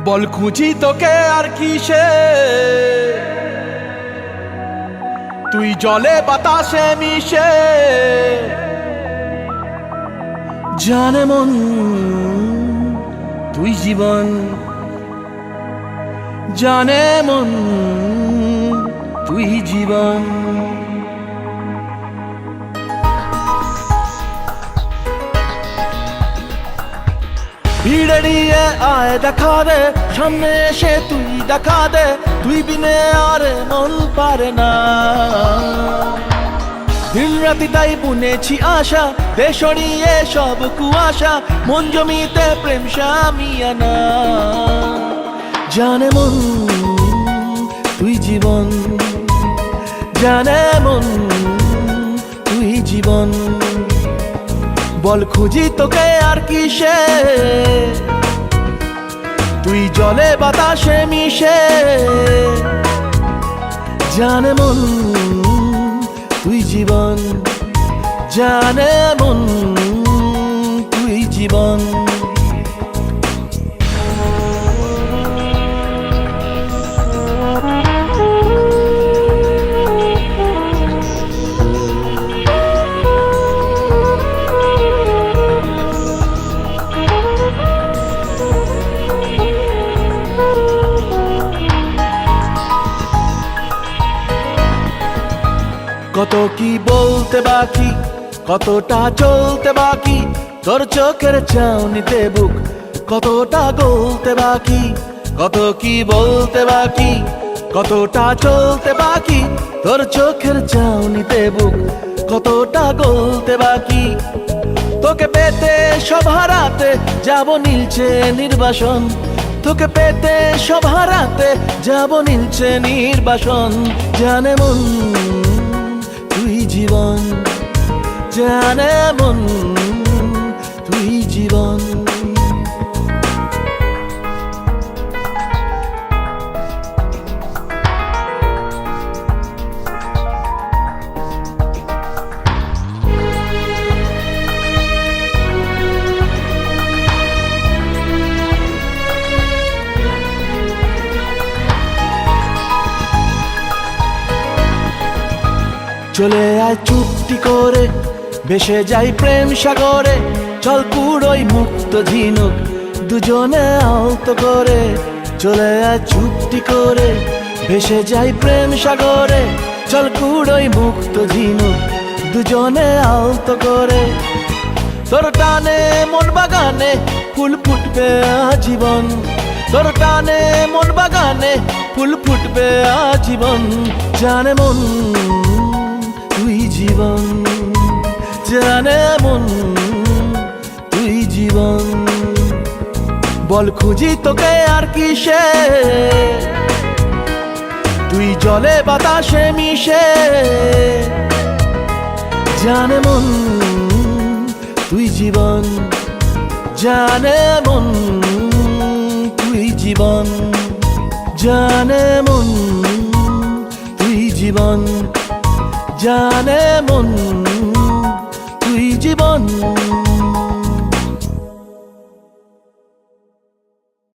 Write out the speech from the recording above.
বল খুঁজি তোকে আর কিসে, তুই জলে বাতাসে মিশে। জানে মন তুই জীবন, জানে মন তুই জীবন। ভিড়ে নিয়ে আয় দেখা দে, সামনে এসে তুই দেখা দে, তুই বিনে আর মন পারে না। দিন রাতি তাই বুনেছি আশা, দেশড়িয়ে সব কুয়াশা, মন জমিতে প্রেম শামিয়ানা। জানে মন তুই জীবন, জানে মন তুই জীবন। বল খুঁজি তোকে আর কিসে, তুই জলে বাতাসে মিশে। জানে মন তুই জীবন, জানে মন তুই জীবন। কত কি বলতে বাকি, কতটা চলতে বাকি, তোর চোখের চাউনিতে বুক কতটা গলতে বাকি। কত কি বলতে বাকি, কতটা চলতে বাকি, তোর চোখের চাউনিতে বুক কতটা গলতে বাকি। তোকে পেতে সব হারাতে যাব নীলছে নির্বাসন, তোকে পেতে সব হারাতে যাব নীলছে নির্বাসন। জানে মন তুই জীবন, জানে মন তুই জীবন। চলে আয় চুপটি করে, ভেসে যাই প্রেম সাগরে, চল কুড়োই মুক্ত ঝিনুক দুজনে আলতো করে। চলে আয় চুপটি করে, ভেসে যাই প্রেম সাগরে, চল কুড়োই মুক্ত ঝিনুক দুজনে আলতো করে। তোর টানে মন বাগানে ফুল ফুটবে আজীবন, তোর টানে মন বাগানে ফুল ফুটবে আজীবন। জানে মন তুই জীবন, জানে মন তুই জীবন। বল খুঁজি তোকে আর কিসে, তুই জলে বাতাসে মিশে। জানে মন তুই জীবন, জানে মন তুই জীবন। জানে মন তুই জীবন, জানে মন তুই জীবন।